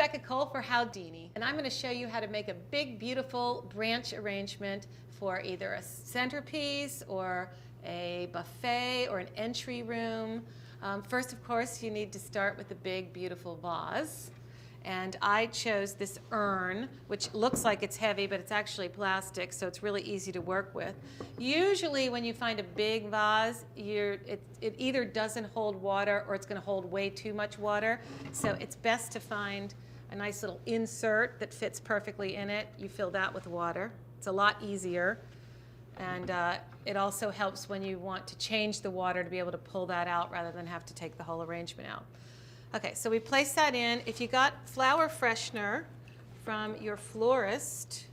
Rebecca Cole for Howdini, and I'm going to show you how to make a big, beautiful branch arrangement for either a centerpiece or a buffet or an entry room. First, of course, you need to start with a big, beautiful vase. And I chose this urn, which looks like it's heavy, but it's actually plastic, so it's really easy to work with. Usually when you find a big vase, it either doesn't hold water or it's going to hold way too much water. So it's best to find a nice little insert that fits perfectly in it. You fill that with water. It's a lot easier. And it also helps when you want to change the water to be able to pull that out rather than have to take the whole arrangement out. Okay, so we place that in. If you got flower freshener from your florist,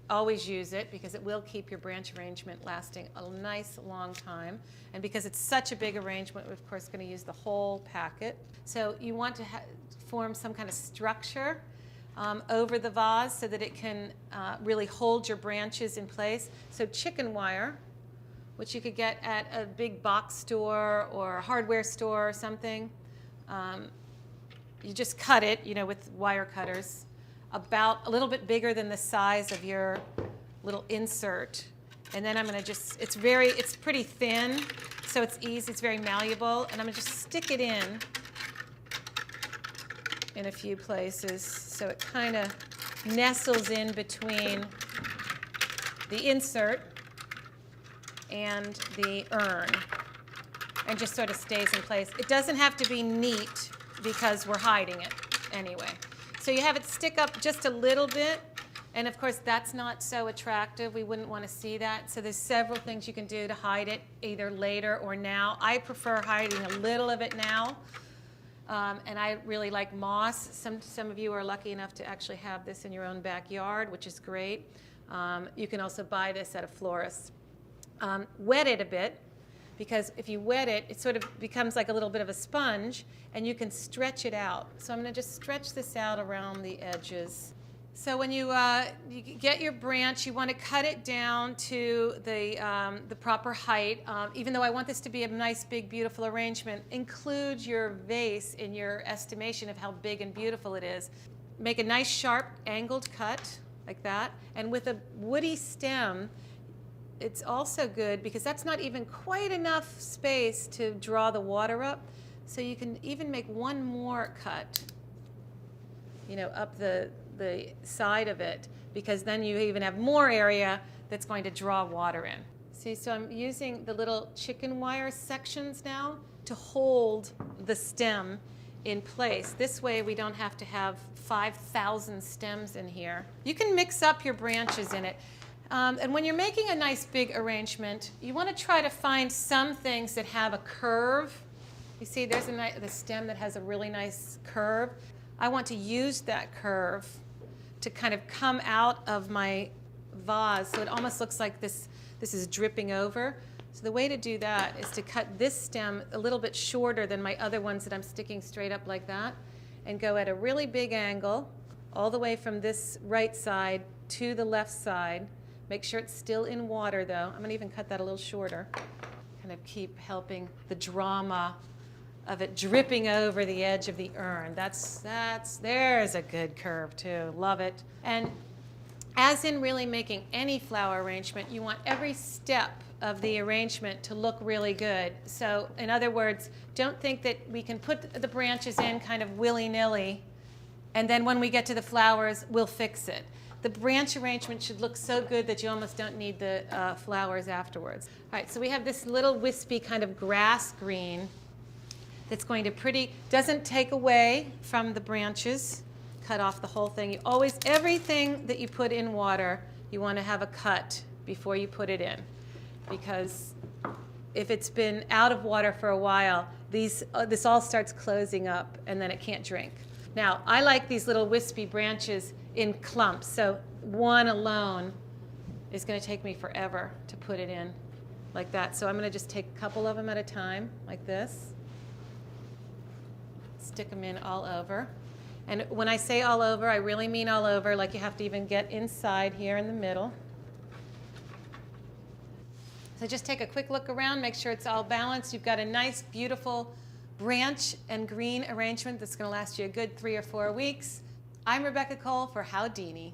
always use it because it will keep your branch arrangement lasting a nice long time. And because it's such a big arrangement, we're of course going to use the whole packet. So you want to form some kind of structure over the vase so that it can really hold your branches in place. So chicken wire, which you could get at a big box store or a hardware store or something. You just cut it, with wire cutters, about a little bit bigger than the size of your little insert. And then I'm going to it's pretty thin, so it's easy, it's very malleable. And I'm going to just stick it in a few places so it kind of nestles in between the insert and the urn, and just sort of stays in place. It doesn't have to be neat because we're hiding it anyway. So you have it stick up just a little bit, and of course that's not so attractive. We wouldn't want to see that. So there's several things you can do to hide it, either later or now. I prefer hiding a little of it now, and I really like moss. Some of you are lucky enough to actually have this in your own backyard, which is great. You can also buy this at a florist. Wet it a bit, because if you wet it, it sort of becomes like a little bit of a sponge, and you can stretch it out. So I'm going to just stretch this out around the edges. So when you get your branch, you want to cut it down to the proper height. Even though I want this to be a nice, big, beautiful arrangement, include your vase in your estimation of how big and beautiful it is. Make a nice, sharp, angled cut like that. And with a woody stem, it's also good because that's not even quite enough space to draw the water up. So you can even make one more cut, up the side of it, because then you even have more area that's going to draw water in. See, so I'm using the little chicken wire sections now to hold the stem in place. This way we don't have to have 5,000 stems in here. You can mix up your branches in it. And when you're making a nice big arrangement, you want to try to find some things that have a curve. You see, there's the stem that has a really nice curve. I want to use that curve to kind of come out of my vase, so it almost looks like this is dripping over. So the way to do that is to cut this stem a little bit shorter than my other ones that I'm sticking straight up like that, and go at a really big angle all the way from this right side to the left side. Make sure it's still in water, though. I'm going to even cut that a little shorter. Kind of keep helping the drama of it dripping over the edge of the urn. There's a good curve, too. Love it. And as in really making any flower arrangement, you want every step of the arrangement to look really good. So, in other words, don't think that we can put the branches in kind of willy-nilly, and then when we get to the flowers, we'll fix it. The branch arrangement should look so good that you almost don't need the flowers afterwards. All right, so we have this little wispy kind of grass green that's going to doesn't take away from the branches. Cut off the whole thing. Everything that you put in water, you want to have a cut before you put it in. Because if it's been out of water for a while, this all starts closing up and then it can't drink. Now, I like these little wispy branches in clumps, so one alone is going to take me forever to put it in like that. So I'm going to just take a couple of them at a time, like this. Stick them in all over. And when I say all over, I really mean all over, like you have to even get inside here in the middle. So just take a quick look around, make sure it's all balanced. You've got a nice, beautiful branch and green arrangement that's going to last you a good 3 or 4 weeks. I'm Rebecca Cole for Howdini.